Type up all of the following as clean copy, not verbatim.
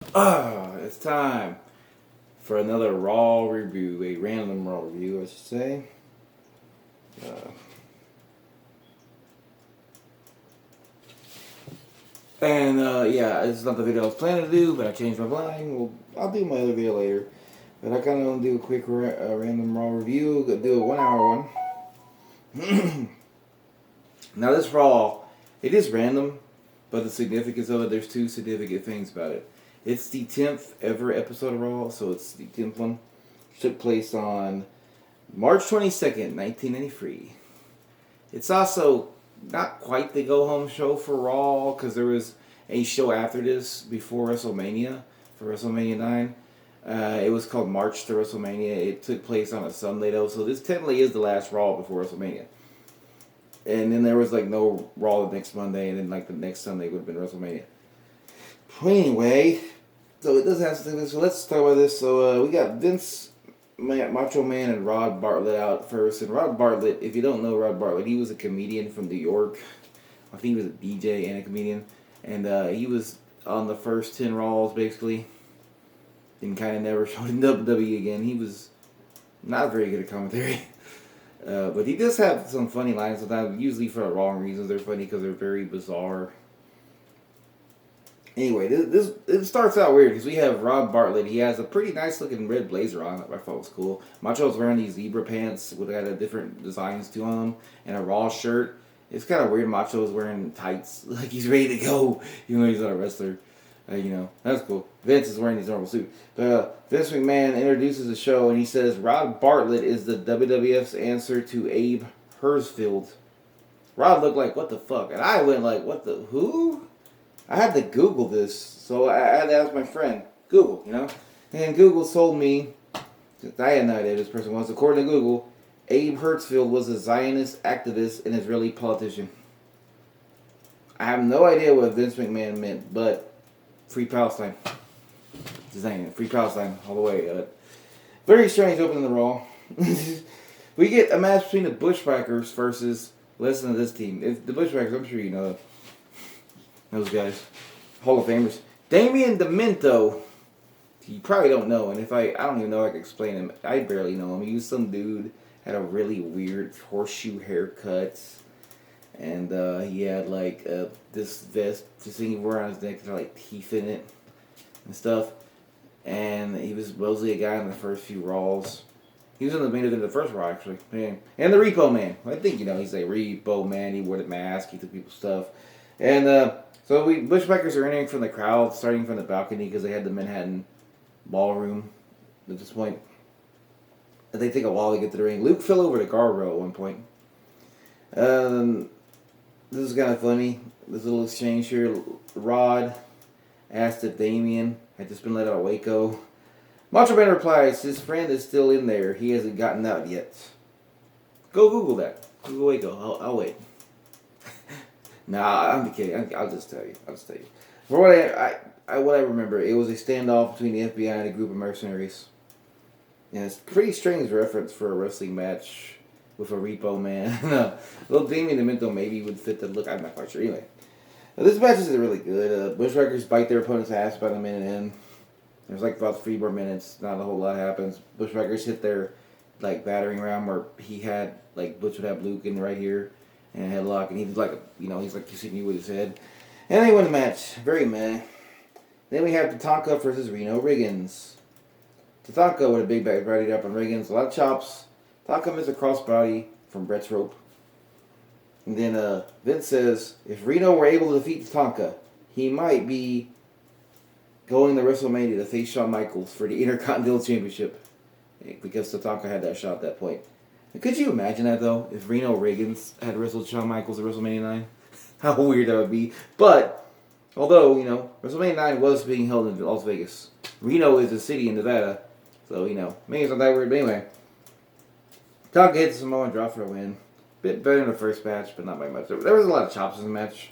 It's time for another Raw review, a random Raw review, I should say. Uh, yeah, this is not the video I was planning to do, but I changed my mind. Well, I'll do my other video later. But I kind of want to do a quick random Raw review, do a 1 hour one. Now, this Raw, it is random, but the significance of it, there's two significant things about it. It's the 10th ever episode of Raw, so it's the 10th one. It took place on March 22nd, 1993. It's also not quite the go home show for Raw because there was a show after this before WrestleMania for WrestleMania 9. It was called March to WrestleMania. It took place on a Sunday though, so this technically is the last Raw before WrestleMania. And then there was like no Raw the next Monday, and then like the next Sunday would have been WrestleMania. Anyway, so it does have something. So let's talk about this. So we got Macho Man and Rod Bartlett out first. And Rod Bartlett, if you don't know Rod Bartlett, he was a comedian from New York. I think he was a DJ and a comedian. And he was on the first 10 Raws, basically. And kind of never showed in WWE again. He was not very good at commentary. But he does have some funny lines sometimes, usually for the wrong reasons. They're funny because they're very bizarre. Anyway, this it starts out weird because we have Rob Bartlett. He has a pretty nice looking red blazer on. I thought was cool. Macho's wearing these zebra pants with got a different designs to them and a Raw shirt. It's kind of weird. Macho's wearing tights like he's ready to go, even though he's not a wrestler. That's cool. Vince is wearing his normal suit. But Vince McMahon introduces the show and he says Rod Bartlett is the WWF's answer to Abe Hirschfeld. Rod looked like, what the fuck? And I went like, what the, who? I had to Google this, so I had to ask my friend. Google, And Google told me, I had no idea who this person was. According to Google, Abe Hirschfeld was a Zionist activist and Israeli politician. I have no idea what Vince McMahon meant, but free Palestine. Just saying, free Palestine all the way. Very strange opening the Raw. We get a match between the Bushwhackers versus, listen to this team. If the Bushwhackers, I'm sure you know those guys. Hall of Famers. Damien Demento. You probably don't know, and if I don't even know if I can explain him. I barely know him. He was some dude, had a really weird horseshoe haircut, and he had like this vest, this thing he wore on his neck, had like teeth in it and stuff. And he was mostly a guy in the first few Raws. He was in the main event of the first Raw, actually. Man. And the Repo Man. I think, he's a Repo Man. He wore the mask. He took people's stuff. And so Bushwhackers are entering from the crowd, starting from the balcony because they had the Manhattan ballroom at this point. And they take a while to get to the ring. Luke fell over the guardrail at one point. This is kind of funny. This little exchange here. Rod asked if Damien had just been let out of Waco. Macho Man replies, his friend is still in there. He hasn't gotten out yet. Go Google that. Google Waco. I'll wait. Nah, I'm kidding. I'll just tell you. For what I remember, it was a standoff between the FBI and a group of mercenaries. And it's a pretty strange reference for a wrestling match with a Repo Man. Little Damien Demento maybe would fit the look. I'm not quite sure. Anyway, this match is really good. Bushwhackers bite their opponent's ass about a minute in. There's like about 3 more minutes. Not a whole lot happens. Bushwhackers hit their like battering ram where he had like Butch would have Luke in right here and a headlock, and he's like he's like kissing you with his head. And they win the match. Very meh. Then we have Tatanka versus Reno Riggins. Tatanka with a big back bodied up on Riggins. A lot of chops. Tatanka missed a crossbody from Brett's rope. And then Vince says, if Reno were able to defeat Tatanka, he might be going to WrestleMania to face Shawn Michaels for the Intercontinental Championship. Because Tatanka had that shot at that point. And could you imagine that, though? If Reno Riggins had wrestled Shawn Michaels at WrestleMania 9? How weird that would be. But, although, WrestleMania 9 was being held in Las Vegas. Reno is a city in Nevada. So, maybe it's not that weird. But anyway. Tatanka hits the Samoan drop for a win. Bit better than the first match, but not by much. There was a lot of chops in the match.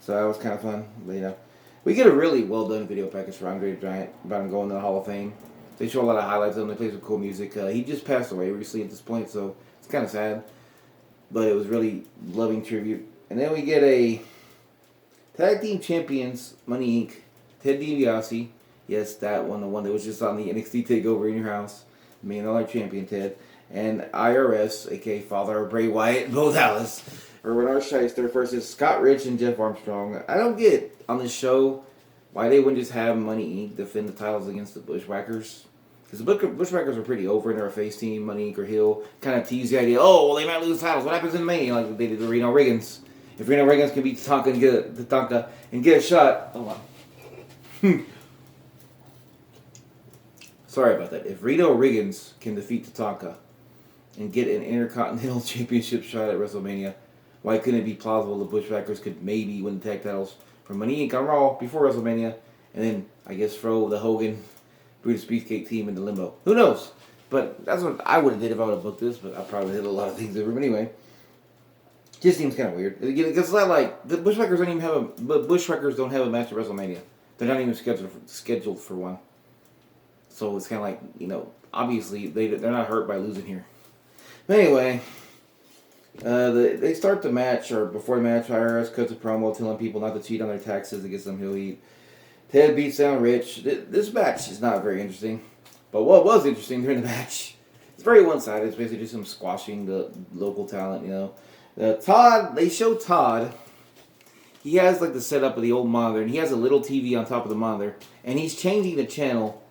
So that was kind of fun. But, we get a really well done video package for Andre the Giant about him going to the Hall of Fame. They show a lot of highlights of him. They play some cool music. He just passed away recently at this point, so it's kind of sad. But it was really loving tribute. And then we get a Tag Team Champions, Money Inc., Ted DiBiase Yes, that one, the one that was just on the NXT Takeover in your house. $1 Million Champion Ted. And IRS, aka Father of Bray Wyatt, Bo Dallas. Or Renard Shyster versus Scott Rich and Jeff Armstrong. I don't get on this show why they wouldn't just have Money Inc. defend the titles against the Bushwhackers. Because the Bushwhackers are pretty over and they're a face team. Money Inc. or Hill kind of tease the idea, oh, well, they might lose titles. What happens in Mania? Like they did to Reno Riggins. If Reno Riggins can beat Tatanka and get a shot. Hold on. Sorry about that. If Reno Riggins can defeat Tatanka and get an Intercontinental Championship shot at WrestleMania, why couldn't it be plausible the Bushwhackers could maybe win the tag titles from Money Inc. on Raw before WrestleMania, and then I guess throw the Hogan Brutus Beefcake team into limbo? Who knows? But that's what I would have did if I would have booked this. But I probably did a lot of things different. But anyway, just seems kind of weird. Because it's not like the Bushwhackers don't even have Bushwhackers don't have a match at WrestleMania. They're not even scheduled for one. So it's kind of like, obviously they're not hurt by losing here. But anyway, they start the match, or before the match, IRS cuts a promo telling people not to cheat on their taxes to get some heel heat. Ted beats down Rich. This match is not very interesting. But what was interesting during the match, it's very one-sided. It's basically just some squashing the local talent, Todd, they show Todd. He has the setup of the old monitor, and he has a little TV on top of the monitor, and he's changing the channel.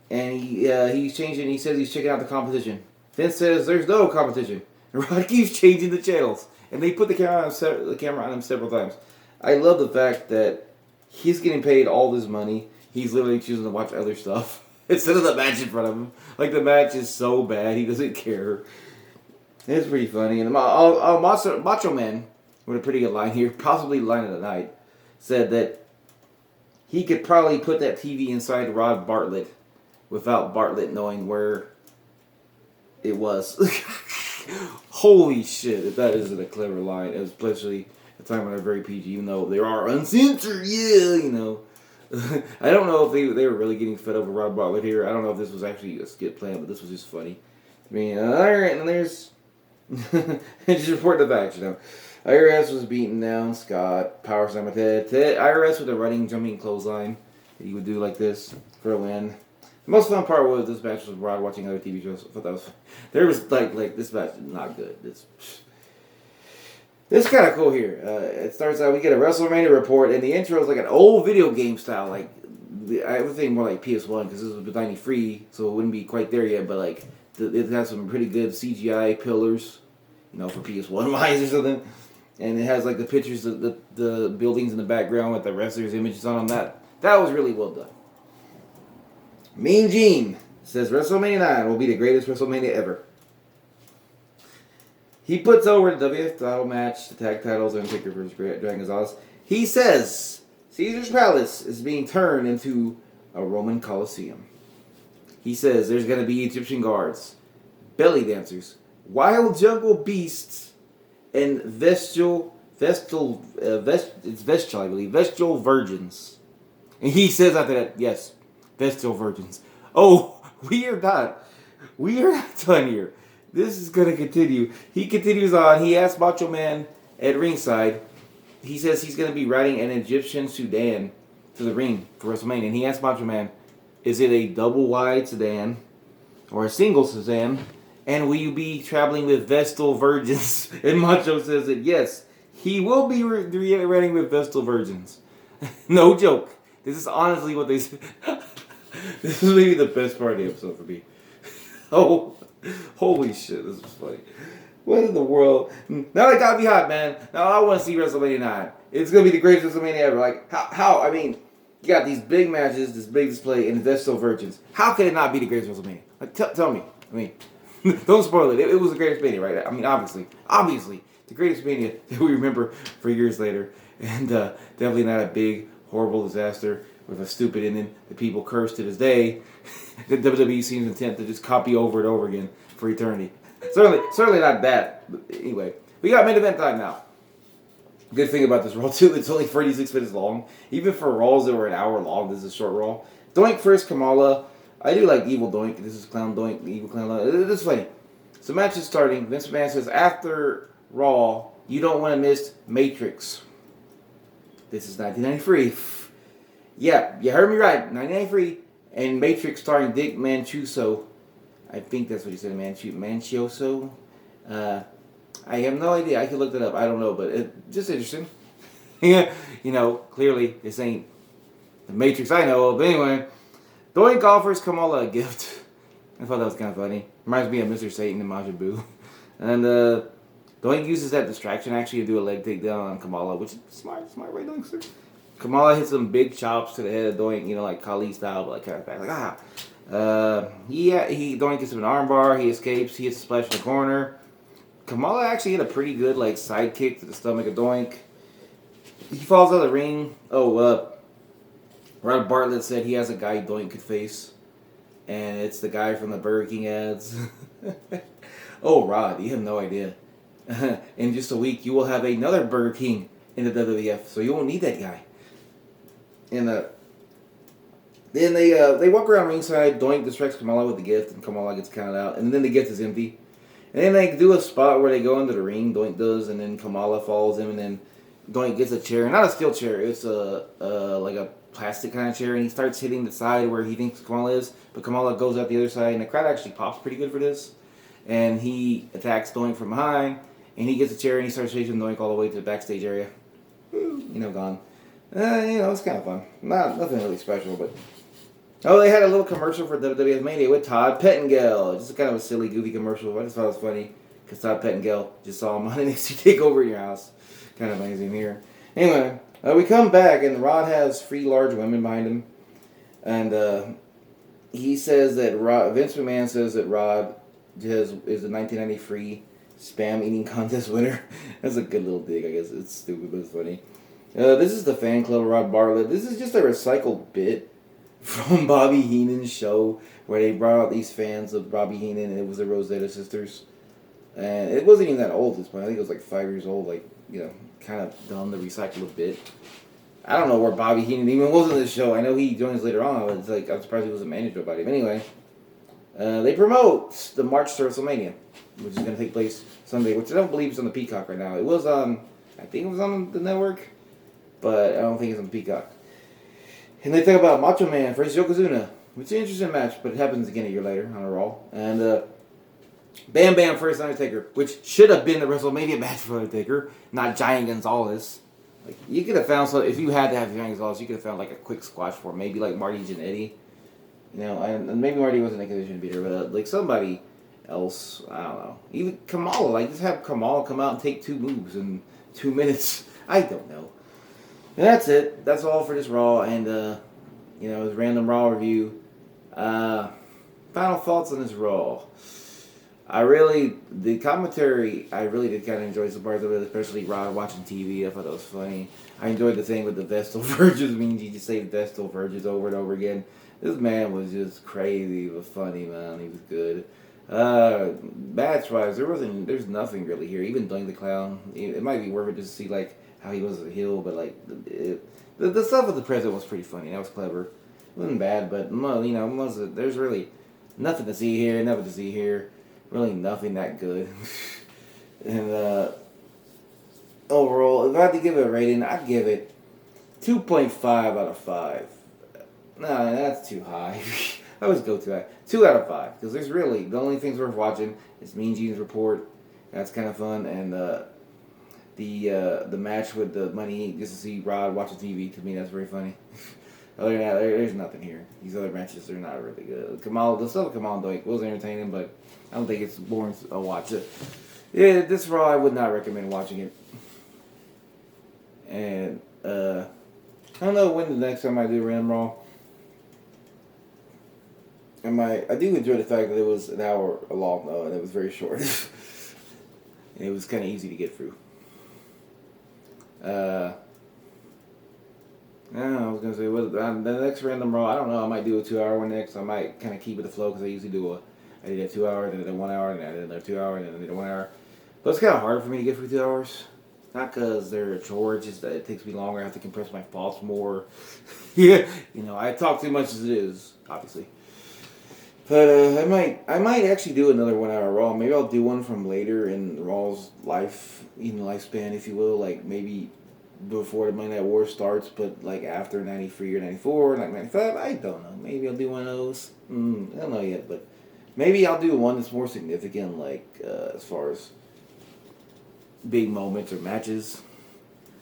And he's changing. He says he's checking out the competition. Vince says there's no competition. And Rod keeps changing the channels, and they put the camera on him several times. I love the fact that he's getting paid all this money. He's literally choosing to watch other stuff instead of the match in front of him. The match is so bad, he doesn't care. It's pretty funny. And Macho Man, with a pretty good line here, possibly the line of the night, said that he could probably put that TV inside Rod Bartlett without Bartlett knowing where it was. Holy shit, that isn't a clever line, especially at a time when they're very PG, even though they are uncensored, I don't know if they were really getting fed over Rod Bartlett here. I don't know if this was actually a skit plan, but this was just funny. I mean, alright, and there's... just report the facts, IRS was beating down Scott, power slam with Ted. IRS with a running, jumping clothesline that he would do like this for a win. The most fun part was this match was Rod watching other TV shows. I thought that was fun. There was this match is not good. This kind of cool here. It starts out, we get a WrestleMania report, and the intro is like an old video game style. I would think more like PS1 because this was 93, so it wouldn't be quite there yet. But it has some pretty good CGI pillars, for PS1 wise or something. And it has the pictures of the buildings in the background with the wrestlers' images on them. That was really well done. Mean Gene says WrestleMania 9 will be the greatest WrestleMania ever. He puts over the WF title match, the tag titles, and Undertaker versus Dragon Gonzalez. He says Caesar's Palace is being turned into a Roman Coliseum. He says there's going to be Egyptian guards, belly dancers, wild jungle beasts, and vestal virgins. And he says after that, yes, vestal virgins. Oh, we are not done here. This is going to continue. He continues on. He asks Macho Man at ringside. He says he's going to be riding an Egyptian sedan to the ring for WrestleMania. And he asks Macho Man, is it a double wide sedan or a single sedan? And will you be traveling with Vestal Virgins? And Macho says that yes, he will be riding with Vestal Virgins. No joke. This is honestly what they said. This is maybe the best part of the episode for me. Oh, holy shit, this was funny. What in the world? Now I gotta be hot, man. Now I want to see WrestleMania 9. It's gonna be the greatest WrestleMania ever. How? I mean, you got these big matches, this big display, and Vestal Virgins. How can it not be the greatest WrestleMania? Tell me. I mean, don't spoil it. It was the greatest Mania, right? I mean, obviously, the greatest Mania that we remember for years later, and definitely not a big, horrible disaster with a stupid ending that people curse to this day. That WWE seems intent to just copy over and over again for eternity. Certainly not that. But anyway, we got main event time now. Good thing about this Raw too, it's only 36 minutes long. Even for Raws that were an hour long, this is a short Raw. Doink first, Kamala. I do like Evil Doink. This is Clown Doink, Evil Clown. This is funny. So match is starting. Vince McMahon says after Raw, you don't want to miss Matrix. This is 1993. Yeah, you heard me right. 99 free. And Matrix starring Dick Manchuso. I think that's what he said, Manchioso. Uh, I have no idea. I could look that up. I don't know, but it just interesting. Yeah, clearly this ain't the Matrix I know of. But anyway, Doink offers Kamala a gift. I thought that was kind of funny. Reminds me of Mr. Satan and Majin Buu. And Doink uses that distraction actually to do a leg takedown on Kamala, which is smart, right, Doinkster? Kamala hits some big chops to the head of Doink, like Kali style, but like kind of back, like Doink gets him an armbar. He escapes. He hits a splash in the corner. Kamala actually hit a pretty good like side kick to the stomach of Doink. He falls out of the ring. Rod Bartlett said he has a guy Doink could face, and it's the guy from the Burger King ads. Oh, Rod, you have no idea. In just a week, you will have another Burger King in the WWF, so you won't need that guy. And then they walk around ringside. Doink distracts Kamala with the gift, and Kamala gets counted out. And then the gift is empty. And then they do a spot where they go into the ring. Doink does, and then Kamala follows him, and then Doink gets a chair, not a steel chair. It's like a plastic kind of chair, and he starts hitting the side where he thinks Kamala is, but Kamala goes out the other side, and the crowd actually pops pretty good for this. And he attacks Doink from behind, and he gets a chair, and he starts chasing Doink all the way to the backstage area. Gone. It's kind of fun. Nothing really special, but they had a little commercial for WWF Mania with Todd Pettengill. Just kind of a silly, goofy commercial. I just thought it was funny because Todd Pettengill just saw him on NXT Takeover in your house. Kind of amazing here. Anyway, we come back and Rod has 3 large women behind him, and he says that Vince McMahon says that Rod is the 1993 spam eating contest winner. That's a good little dig, I guess. It's stupid, but it's funny. This is the fan club of Rod Bartlett. This is just a recycled bit from Bobby Heenan's show where they brought out these fans of Bobby Heenan, and it was the Rosetta Sisters. And it wasn't even that old at this point. I think it was like 5 years old, kind of dumb to recycle a bit. I don't know where Bobby Heenan even was in this show. I know he joins later on. It's like I'm surprised he wasn't managed by him. Anyway, they promote the March to WrestleMania, which is going to take place Sunday, which I don't believe is on the Peacock right now. It was on, I think it was on the network, but I don't think it's on the Peacock. And they talk about Macho Man versus Yokozuna, which is an interesting match, but it happens again a year later on a Raw. And Bam Bam versus Undertaker, which should have been the WrestleMania match for Undertaker, not Giant Gonzalez. Like, you could have found if you had to have Giant Gonzalez, you could have found like a quick squash for him, maybe like Marty Jannetty. And maybe Marty wasn't in a condition to beat her, but like somebody else, I don't know. Even Kamala, just have Kamala come out and take 2 moves in 2 minutes. I don't know. And that's it. That's all for this Raw, and it was random Raw review. Final thoughts on this Raw. The commentary, I really did kind of enjoy some parts of it, especially Rod watching TV. I thought that was funny. I enjoyed the thing with the Vestal Virgins. I mean, you just say Vestal Virgins over and over again. This man was just crazy, but funny, man. He was good. Match-wise, there's nothing really here. Even Doink the Clown, it might be worth it just to see, like, how he was a heel, but, like, the stuff with the president was pretty funny. That was clever. It wasn't bad, but, there's really nothing to see here, nothing to see here. Really nothing that good. And overall, if I had to give it a rating, I'd give it 2.5 out of 5. No, that's too high. I always go too high. 2 out of 5. Because there's really, the only things worth watching is Mean Gene's Report. That's kind of fun. And the match with the money, just to see Rod watching TV, to me, that's very funny. Other than that, there's nothing here. These other matches are not really good. The stuff with Kamal and Doink was entertaining, but I don't think it's boring to watch it. Yeah, this Raw, I would not recommend watching it. And, I don't know when the next time I do Random Raw. I do enjoy the fact that it was an hour long, though, and it was very short. And it was kind of easy to get through. I was going to say, the next Random Raw, I don't know, I might do a 2-hour one next. I might kind of keep it afloat, because I usually I did a 2 hour, then I did a 1 hour, then I did another 2 hour, then I did a 1 hour. But it's kind of hard for me to get through 2 hours. Not because they're a chore, it's just that it takes me longer. I have to compress my thoughts more. Yeah, I talk too much as it is, obviously. But I might actually do another 1 hour Raw. Maybe I'll do one from later in Raw's lifespan, if you will. Like maybe before the Monday Night War starts, but like after 93 or 94 or like 95, I don't know. Maybe I'll do one of those. I don't know yet, but maybe I'll do one that's more significant, like as far as big moments or matches.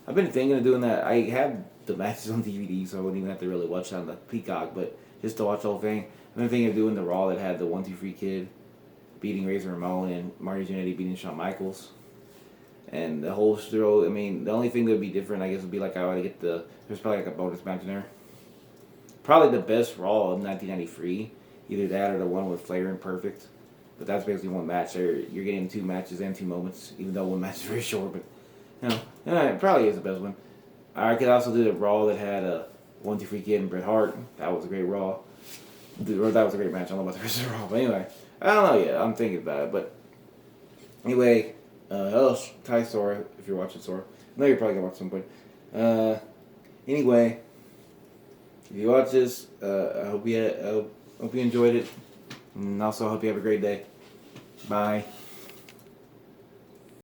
I've been thinking of doing that. I have the matches on DVD, so I wouldn't even have to really watch it on the Peacock, but just to watch the whole thing. I've been thinking of doing the Raw that had the 1-2-3 Kid beating Razor Ramon and Marty Jannetty beating Shawn Michaels. And the whole show, I mean, the only thing that would be different, I guess, would be like I would get there's probably like a bonus match in there. Probably the best Raw of 1993. Either that or the one with Flair and Perfect. But that's basically one match. There, you're getting 2 matches and 2 moments, even though one match is very short. But it probably is the best one. I could also do the Raw that had a 1-2-3 Kid and Bret Hart. That was a great Raw. Or that was a great match. I don't know about the rest of the Raw, but anyway, I don't know yet. I'm thinking about it, but anyway, Ty Sora, if you're watching Sora. I know you're probably gonna watch some point. Anyway, if you watch this, I hope you enjoyed it, and also hope you have a great day. Bye.